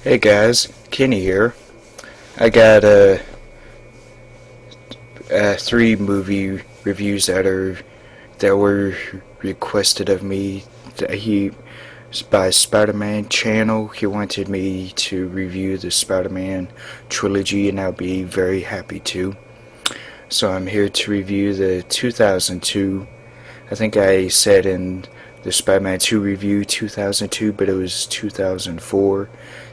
Hey guys, Kenny here. I got three movie reviews that were requested of me. He by Spider-Man channel. He wanted me to review the Spider-Man trilogy, and I'll be very happy to. So I'm here to review the 2002. I think I said in the Spider-Man 2 review 2002, but it was 2004.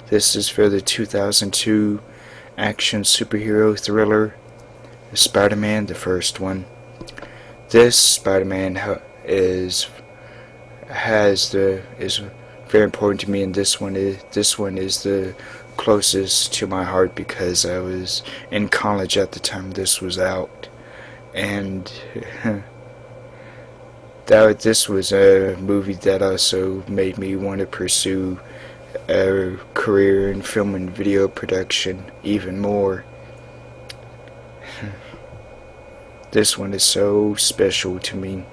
This is for the 2002 action superhero thriller, Spider-Man, the first one. This Spider-Man is very important to me, and this one is the closest to my heart because I was in college at the time this was out, and this was a movie that also made me want to pursue a career in film and video production even more. This one is so special to me.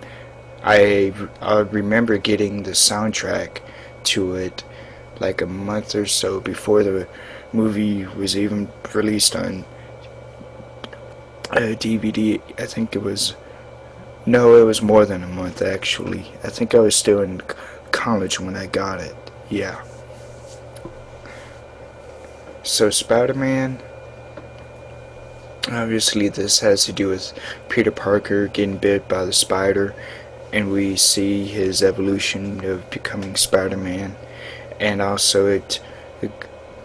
I remember getting the soundtrack to it like a month or so before the movie was even released on DVD. I think it was more than a month actually. I think I was still in college when I got it. Yeah. So Spider-Man, obviously this has to do with Peter Parker getting bit by the spider, and we see his evolution of becoming Spider-Man, and also it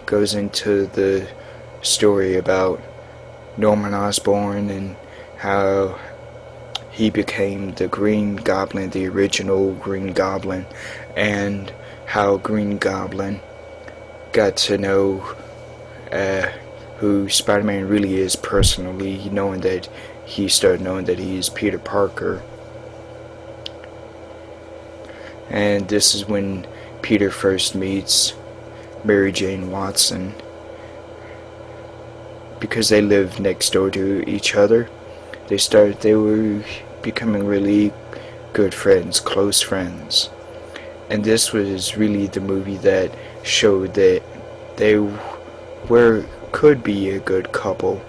goes into the story about Norman Osborn and how he became the Green Goblin, the original Green Goblin, and how Green Goblin got to know who Spider-Man really is personally, he started knowing that he is Peter Parker. And this is when Peter first meets Mary Jane Watson, because they live next door to each other. They were becoming really good friends, close friends. And this was really the movie that showed that they could be a good couple.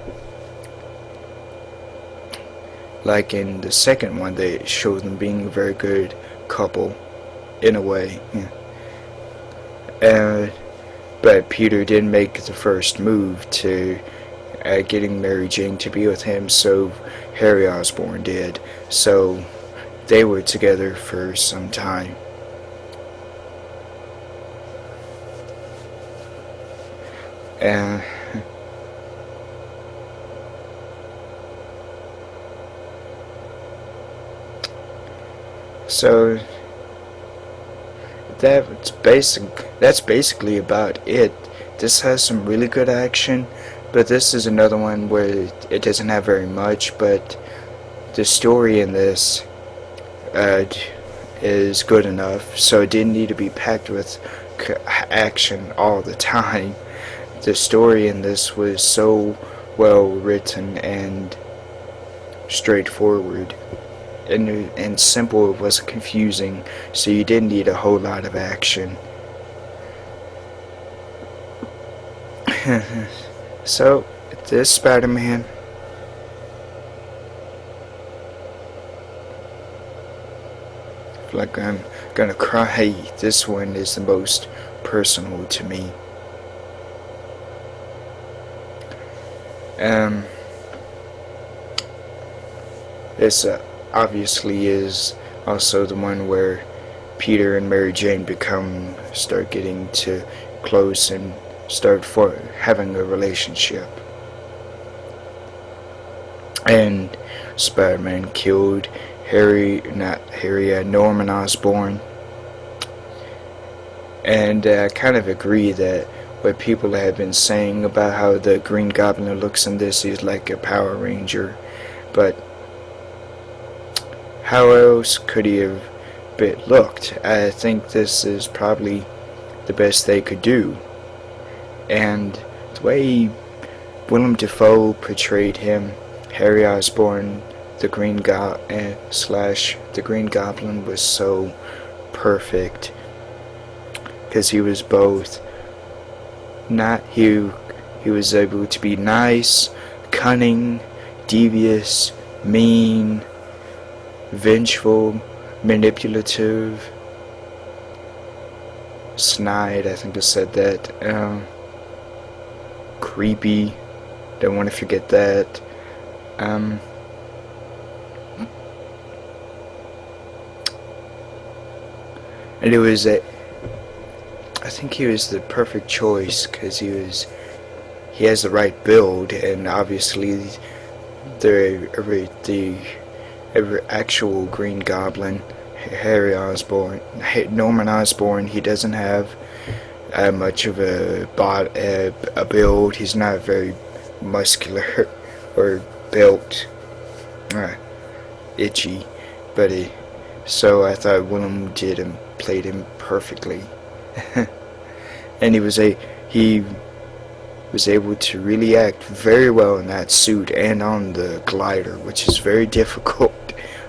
Like in the second one, they showed them being a very good couple, in a way. But Peter didn't make the first move to getting Mary Jane to be with him, so Harry Osborn did. So they were together for some time. So that's basically about it. This has some really good action, but this is another one where it doesn't have very much, but the story in this is good enough, so it didn't need to be packed with action all the time. The story in this was so well written and straightforward and simple. It wasn't confusing, so you didn't need a whole lot of action. So this Spider-Man, I feel like I'm gonna cry. This one is the most personal to me. This obviously is also the one where Peter and Mary Jane start getting too close and start having a relationship. And Spider-Man killed Norman Osborn. And I kind of agree that what people have been saying about how the Green Goblin looks in this, he's like a Power Ranger, but how else could he have looked? I think this is probably the best they could do. And the way Willem Dafoe portrayed him, Harry Osborn, the Green Goblin, was so perfect, because he was both not he was able to be nice, cunning, devious, mean, vengeful, manipulative, snide, I think I said that, creepy, don't want to forget that, and it was I think he was the perfect choice because he has the right build, and obviously the actual Green Goblin, Harry Osborn, Norman Osborn, he doesn't have much of a build. He's not very muscular or built, itchy, but so I thought Willem played him perfectly. And he was able to really act very well in that suit and on the glider, which is very difficult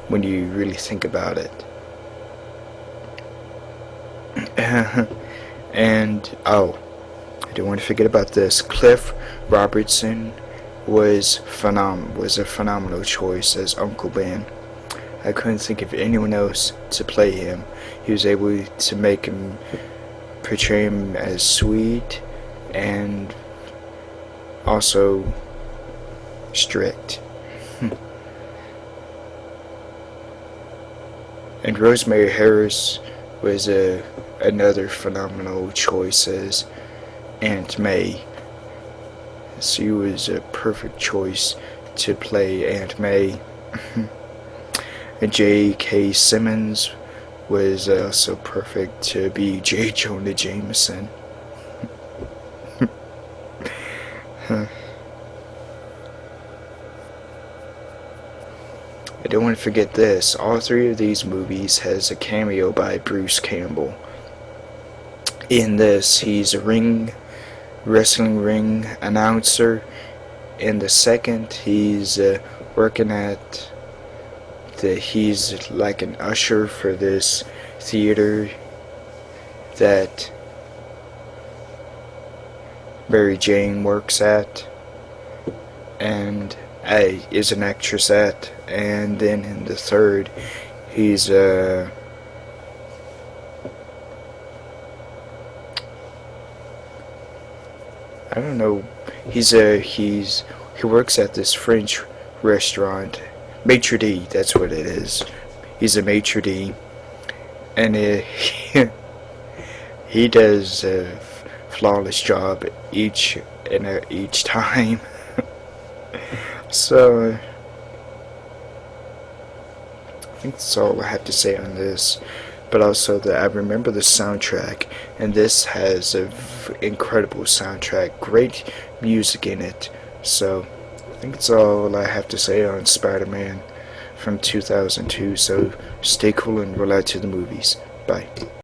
when you really think about it. And I don't want to forget about this. Cliff Robertson was a phenomenal choice as Uncle Ben. I couldn't think of anyone else to play him. He was able to portray him as sweet and also strict. And Rosemary Harris was another phenomenal choice as Aunt May. She was a perfect choice to play Aunt May. And J.K. Simmons was also perfect to be J. Jonah Jameson. I don't want to forget this. All three of these movies has a cameo by Bruce Campbell. In this, he's a wrestling ring announcer. In the second, he's working at he's like an usher for this theater that Mary Jane works at and is an actress at. And then in the third, he's I don't know, he works at this French restaurant, maitre d', that's what it is. He's a maitre d', and he does a flawless job each time. So I think that's all I have to say on this. But also that I remember the soundtrack, and this has an incredible soundtrack, great music in it. So I think that's all I have to say on Spider-Man from 2002. So stay cool and roll out to the movies. Bye.